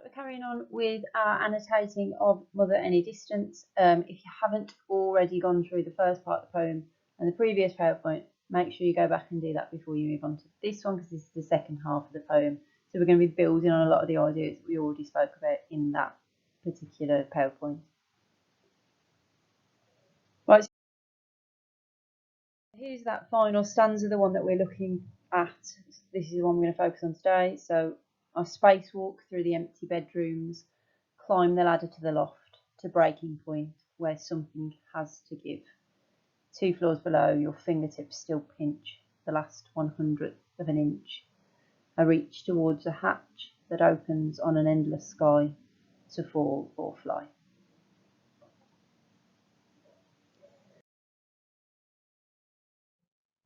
We're carrying on with our annotating of Mother Any Distance. If you haven't already gone through the first part of the poem and the previous PowerPoint, make sure you go back and do that before you move on to this one, because this is the second half of the poem. So we're going to be building on a lot of the ideas that we already spoke about in that particular PowerPoint. Right, so here's that final stanza, the one that we're looking at. This is the one we're going to focus on today. So I spacewalk through the empty bedrooms, climb the ladder to the loft, to breaking point where something has to give. 2 floors below, your fingertips still pinch the last 100th of an inch. I reach towards a hatch that opens on an endless sky to fall or fly.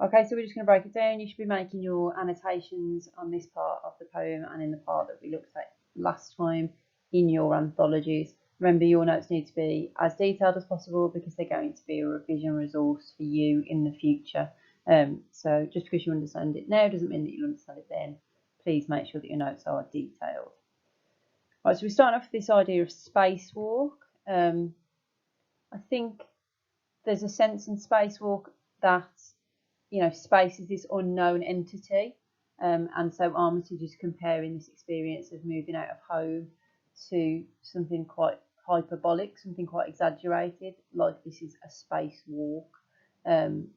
Okay, so we're just going to break it down. You should be making your annotations on this part of the poem and in the part that we looked at last time in your anthologies. Remember, your notes need to be as detailed as possible because they're going to be a revision resource for you in the future. So just because you understand it now doesn't mean that you'll understand it then. Please make sure that your notes are detailed. Right, so we're starting off with this idea of spacewalk. I think there's a sense in spacewalk that, you know, space is this unknown entity, and so Armitage is comparing this experience of moving out of home to something quite hyperbolic, something quite exaggerated, like this is a spacewalk, and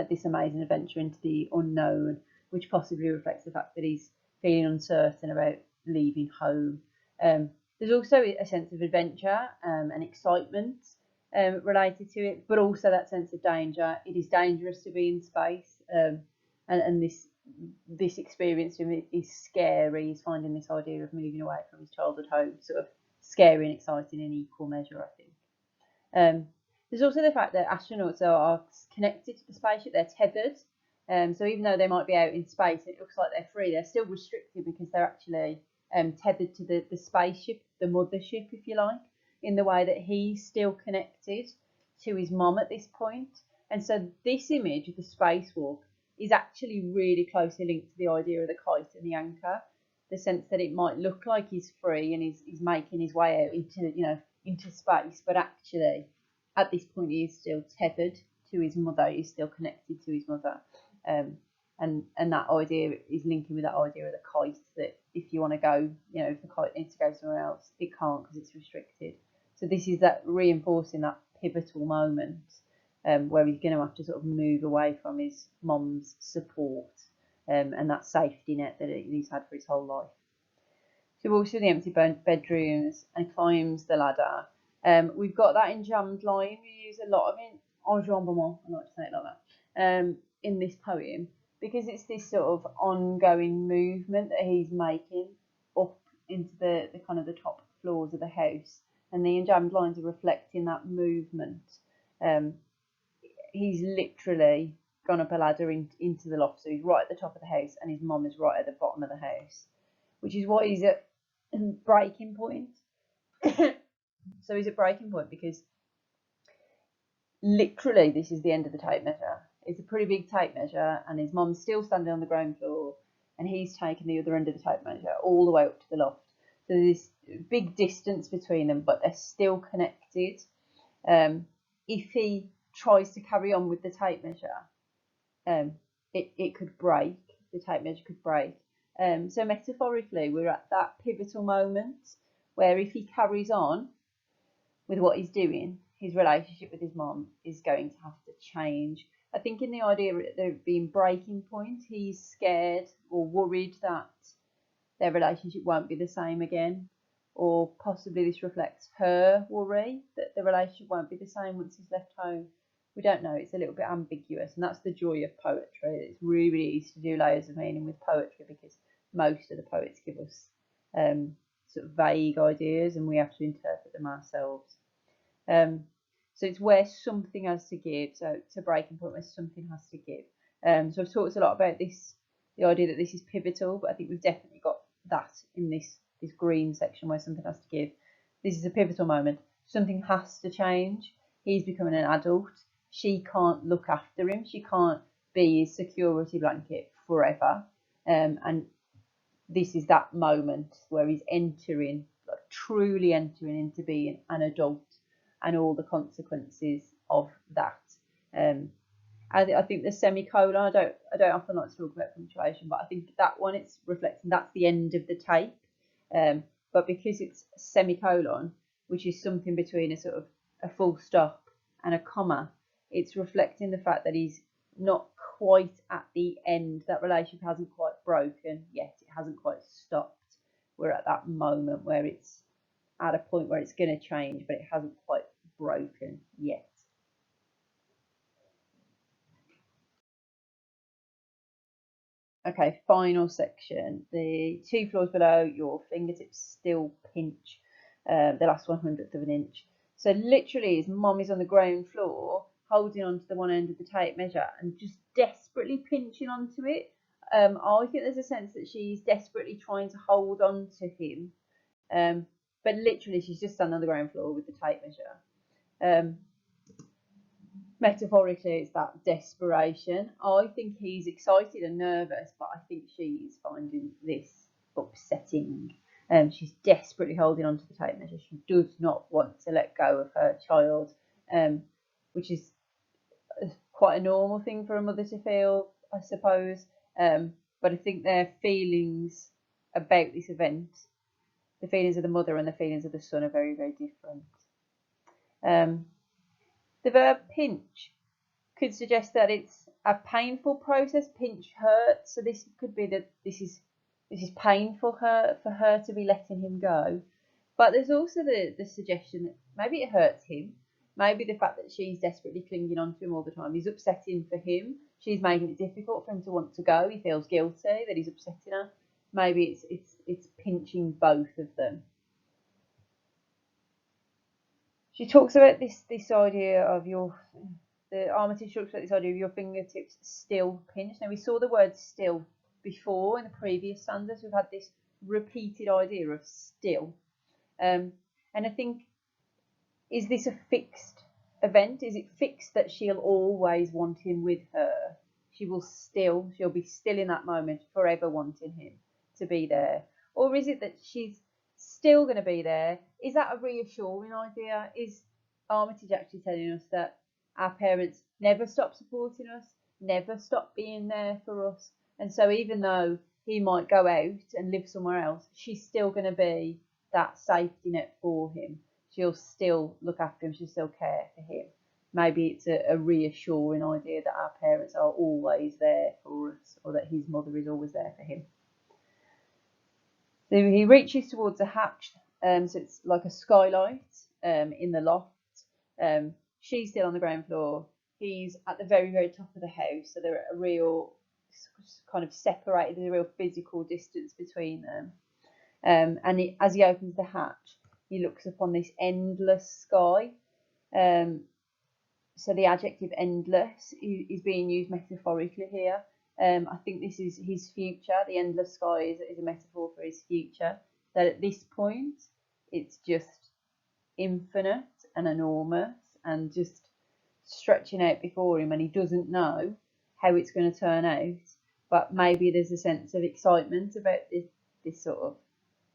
this amazing adventure into the unknown, which possibly reflects the fact that he's feeling uncertain about leaving home. There's also a sense of adventure and excitement related to it, but also that sense of danger. It is dangerous to be in space, and this experience to him is scary. He's finding this idea of moving away from his childhood home sort of scary and exciting in equal measure, I think. There's also the fact that astronauts are connected to the spaceship, they're tethered. So even though they might be out in space, it looks like they're free, they're still restricted because they're actually tethered to the spaceship, the mothership, if you like, in the way that he's still connected to his mum at this point. And so this image of the spacewalk is actually really closely linked to the idea of the kite and the anchor, the sense that it might look like he's free and he's making his way out into space, but actually at this point he is still tethered to his mother, he's still connected to his mother. And that idea is linking with that idea of the kite, that if you want to go, you know, if the kite needs to go somewhere else, it can't because it's restricted. So this is that reinforcing that pivotal moment where he's going to have to sort of move away from his mum's support and that safety net that he's had for his whole life. So he walks through the empty bedrooms and climbs the ladder. We've got that enjambed line. We use a lot of it, enjambement, I like to say it like that, in this poem, because it's this sort of ongoing movement that he's making up into the kind of the top floors of the house, and the enjambed lines are reflecting that movement. He's literally gone up a ladder into the loft, so he's right at the top of the house and his mum is right at the bottom of the house, which is why he's at breaking point. So he's at breaking point because literally this is the end of the tape measure. It's a pretty big tape measure and his mum's still standing on the ground floor and he's taken the other end of the tape measure all the way up to the loft. So there's this big distance between them, but they're still connected. If he tries to carry on with the tape measure, it could break. The tape measure could break. So metaphorically, we're at that pivotal moment where if he carries on with what he's doing, his relationship with his mom is going to have to change. I think in the idea of there being breaking point, he's scared or worried that their relationship won't be the same again, or possibly this reflects her worry that the relationship won't be the same once he's left home. We don't know, it's a little bit ambiguous, and that's the joy of poetry. It's really, really easy to do layers of meaning with poetry because most of the poets give us sort of vague ideas and we have to interpret them ourselves. So it's where something has to give, so to breaking point where something has to give. So I've talked a lot about this, the idea that this is pivotal, but I think we've definitely got that in this green section where something has to give. This is a pivotal moment. Something has to change. He's becoming an adult. She can't look after him. She can't be his security blanket forever. And this is that moment where he's entering, like, truly entering into being an adult and all the consequences of that. I think the semicolon, I don't often like to talk about punctuation, but I think that one, it's reflecting that's the end of the tape. But because it's semicolon, which is something between a sort of a full stop and a comma, it's reflecting the fact that he's not quite at the end. That relationship hasn't quite broken yet. It hasn't quite stopped. We're at that moment where it's at a point where it's going to change, but it hasn't quite broken yet. Okay, final section. The 2 floors below, your fingertips still pinch the last 1/100th of an inch. So literally, his mum is on the ground floor, holding onto the one end of the tape measure and just desperately pinching onto it. I think there's a sense that she's desperately trying to hold on to him, but literally she's just standing on the ground floor with the tape measure. Metaphorically, it's that desperation. I think he's excited and nervous, but I think she's finding this upsetting. She's desperately holding on to the tape measure. She does not want to let go of her child, which is quite a normal thing for a mother to feel, I suppose. But I think their feelings about this event, the feelings of the mother and the feelings of the son, are very, very different. The verb pinch could suggest that it's a painful process. Pinch hurts, so this could be that this is painful for her to be letting him go. But there's also the suggestion that maybe it hurts him. Maybe the fact that she's desperately clinging on to him all the time is upsetting for him. She's making it difficult for him to want to go. He feels guilty that he's upsetting her. Maybe it's pinching both of them. She talks about this idea of the Armitage talks about this idea of your fingertips still pinched. Now, we saw the word still before in the previous stanzas. We've had this repeated idea of still. And I think, is this a fixed event? Is it fixed that she'll always want him with her? She'll be still in that moment, forever wanting him to be there. Or is it that she's still going to be there? Is that a reassuring idea? Is Armitage actually telling us that our parents never stop supporting us, never stop being there for us? And so even though he might go out and live somewhere else, she's still going to be that safety net for him. She'll still look after him. She'll still care for him. Maybe it's a reassuring idea that our parents are always there for us, or that his mother is always there for him. So he reaches towards a hatch, so it's like a skylight in the loft. She's still on the ground floor. He's at the very, very top of the house, so they're at a real kind of separated. There's a real physical distance between them. And as he opens the hatch, he looks upon this endless sky. So the adjective endless is being used metaphorically here. I think this is his future. The endless sky is a metaphor for his future. That at this point, it's just infinite and enormous and just stretching out before him, and he doesn't know how it's going to turn out. But maybe there's a sense of excitement about this sort of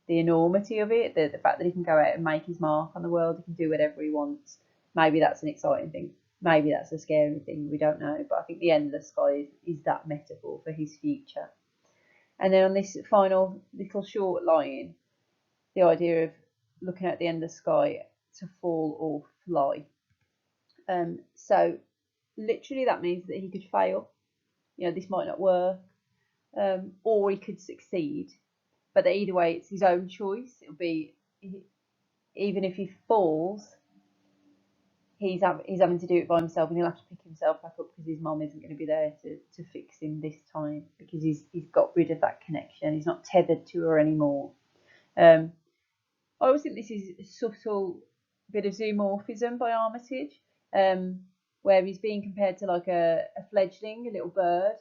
the enormity of it, the fact that he can go out and make his mark on the world, he can do whatever he wants. Maybe that's an exciting thing. Maybe that's a scary thing. We don't know. But I think the endless sky is that metaphor for his future. And then on this final little short line, the idea of looking at the endless sky to fall or fly. So literally that means that he could fail. This might not work, or he could succeed. But either way, it's his own choice. It'll be, even if he falls, he's having to do it by himself, and he'll have to pick himself back up because his mum isn't going to be there to fix him this time, because he's got rid of that connection. He's not tethered to her anymore. I always think this is a subtle bit of zoomorphism by Armitage, where he's being compared to like a fledgling, a little bird.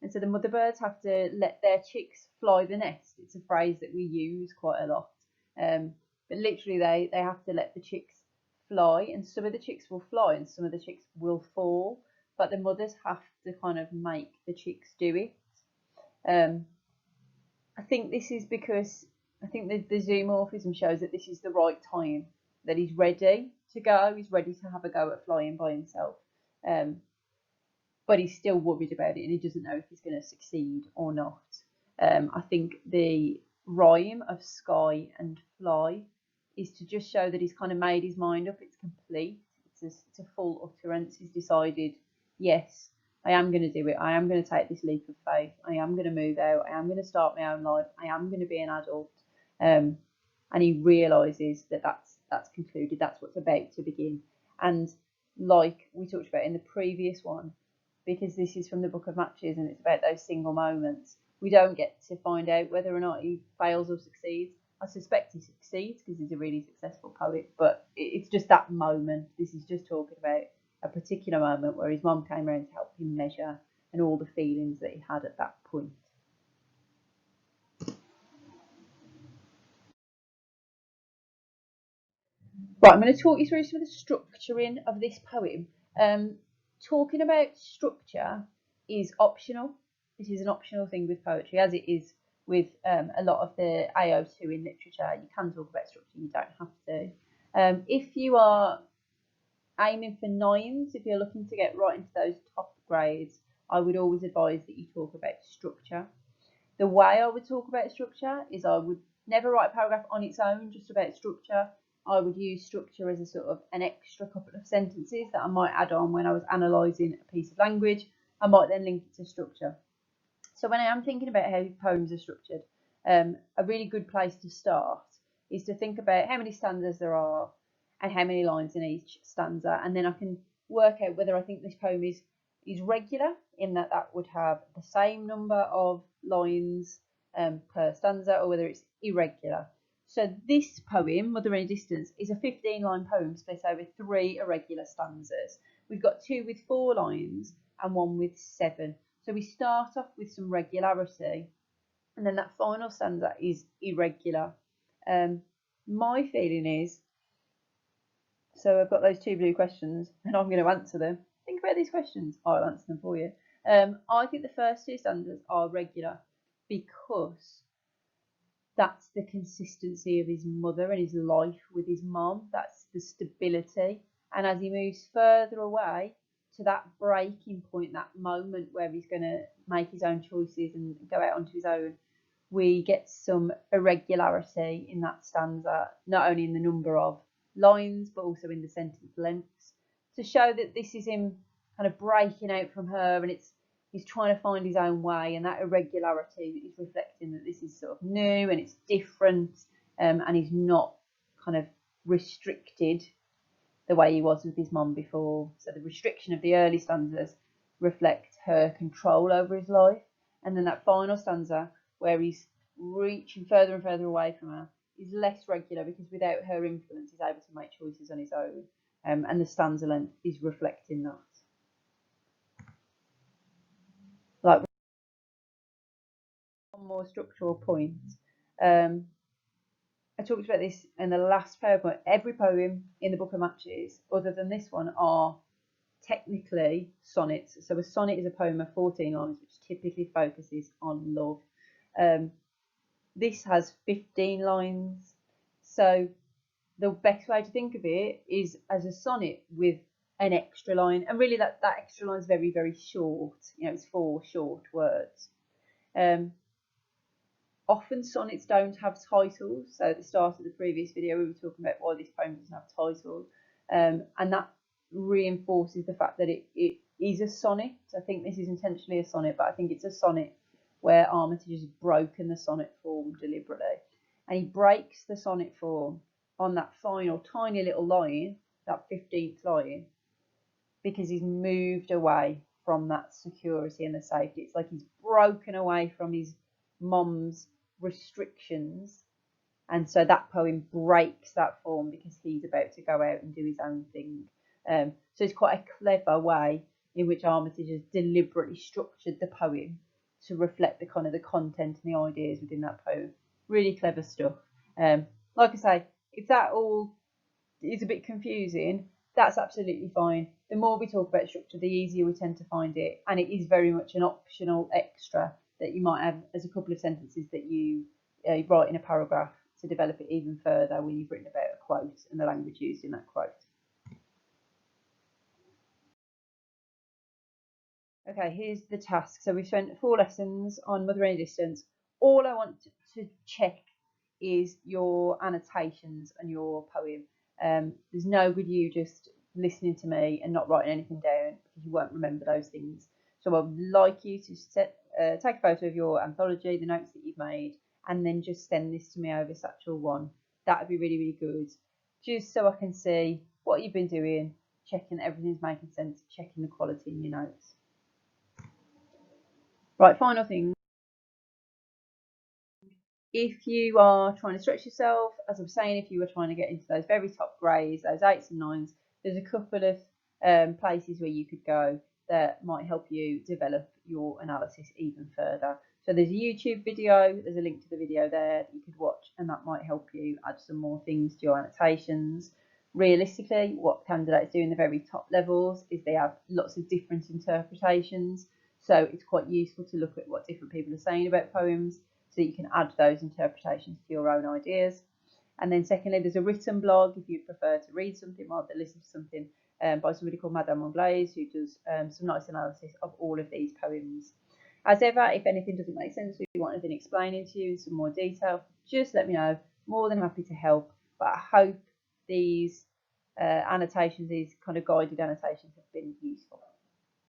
And so the mother birds have to let their chicks fly the nest. It's a phrase that we use quite a lot. But literally they have to let the chicks fly, and some of the chicks will fly and some of the chicks will fall. But the mothers have to kind of make the chicks do it. I think this is because I think the zoomorphism shows that this is the right time, that he's ready to go, he's ready to have a go at flying by himself. But he's still worried about it and he doesn't know if he's going to succeed or not. I think the rhyme of sky and fly is to just show that he's kind of made his mind up. It's complete. It's a full utterance. He's decided, yes, I am going to do it. I am going to take this leap of faith. I am going to move out. I am going to start my own life. I am going to be an adult. And he realises that that's concluded. That's what's about to begin. And like we talked about in the previous one, because this is from the Book of Matches and it's about those single moments, we don't get to find out whether or not he fails or succeeds. I suspect he succeeds because he's a really successful poet, but it's just that moment. This is just talking about a particular moment where his mum came around to help him measure and all the feelings that he had at that point. Right, I'm going to talk you through some of the structuring of this poem. Talking about structure is optional. It is an optional thing with poetry, as it is with a lot of the AO2 in literature. You can talk about structure, you don't have to. If you are aiming for 9s, if you're looking to get right into those top grades, I would always advise that you talk about structure. The way I would talk about structure is I would never write a paragraph on its own just about structure. I would use structure as a sort of an extra couple of sentences that I might add on when I was analysing a piece of language. I might then link it to structure. So when I am thinking about how poems are structured, a really good place to start is to think about how many stanzas there are and how many lines in each stanza, and then I can work out whether I think this poem is regular, in that that would have the same number of lines per stanza, or whether it's irregular. So this poem, Mother in a Distance, is a 15-line poem split over 3 irregular stanzas. We've got 2 with 4 lines and 1 with 7. So we start off with some regularity, and then that final stanza is irregular. My feeling is, so I've got those 2 blue questions, and I'm going to answer them. Think about these questions. I'll answer them for you. I think the first 2 stanzas are regular because that's the consistency of his mother and his life with his mom. That's the stability. And as he moves further away to that breaking point, that moment where he's going to make his own choices and go out onto his own, we get some irregularity in that stanza, not only in the number of lines, but also in the sentence lengths, to show that this is him kind of breaking out from her, and he's trying to find his own way, and that irregularity is reflecting that this is sort of new and it's different, and he's not kind of restricted the way he was with his mum before. So the restriction of the early stanzas reflect her control over his life, and then that final stanza where he's reaching further and further away from her is less regular because without her influence he's able to make choices on his own, and the stanza length is reflecting that. Like, one more structural point. I talked about this in the last PowerPoint. Every poem in the Book of Matches, other than this one, are technically sonnets. So a sonnet is a poem of 14 lines, which typically focuses on love. This has 15 lines. So the best way to think of it is as a sonnet with an extra line. And really that extra line is very, very short. You know, it's 4 short words. Often sonnets don't have titles. So at the start of the previous video, we were talking about why this poem doesn't have titles. And that reinforces the fact that it is a sonnet. I think this is intentionally a sonnet, but I think it's a sonnet where Armitage has broken the sonnet form deliberately. And he breaks the sonnet form on that final tiny little line, that 15th line, because he's moved away from that security and the safety. It's like he's broken away from his mum's restrictions, and so that poem breaks that form because he's about to go out and do his own thing. So it's quite a clever way in which Armitage has deliberately structured the poem to reflect the kind of the content and the ideas within that poem. Really clever stuff. Like I say, if that all is a bit confusing, that's absolutely fine. The more we talk about structure, the easier we tend to find it, and it is very much an optional extra that you might have as a couple of sentences that you write in a paragraph to develop it even further when you've written about a quote and the language used in that quote. Okay, here's the task. So we've spent 4 lessons on Mother Any Distance. All I want to check is your annotations and your poem. There's no good you just listening to me and not writing anything down because you won't remember those things. So I'd like you to take a photo of your anthology, the notes that you've made, and then just send this to me over Satchel 1. That would be really, really good. Just so I can see what you've been doing, checking that everything's making sense, checking the quality in your notes. Right, final thing. If you are trying to stretch yourself, as I was saying, if you were trying to get into those very top grades, those 8s and 9s, there's a couple of places where you could go that might help you develop your analysis even further. So there's a YouTube video, there's a link to the video there that you could watch, and that might help you add some more things to your annotations. Realistically, what candidates do in the very top levels is they have lots of different interpretations. So it's quite useful to look at what different people are saying about poems so that you can add those interpretations to your own ideas. And then secondly, there's a written blog if you prefer to read something rather than listen to something by somebody called Madame Anglaise, who does some nice analysis of all of these poems. As ever, if anything doesn't make sense or you want anything explaining to you in some more detail, just let me know. More than happy to help. But I hope these annotations, these kind of guided annotations have been useful.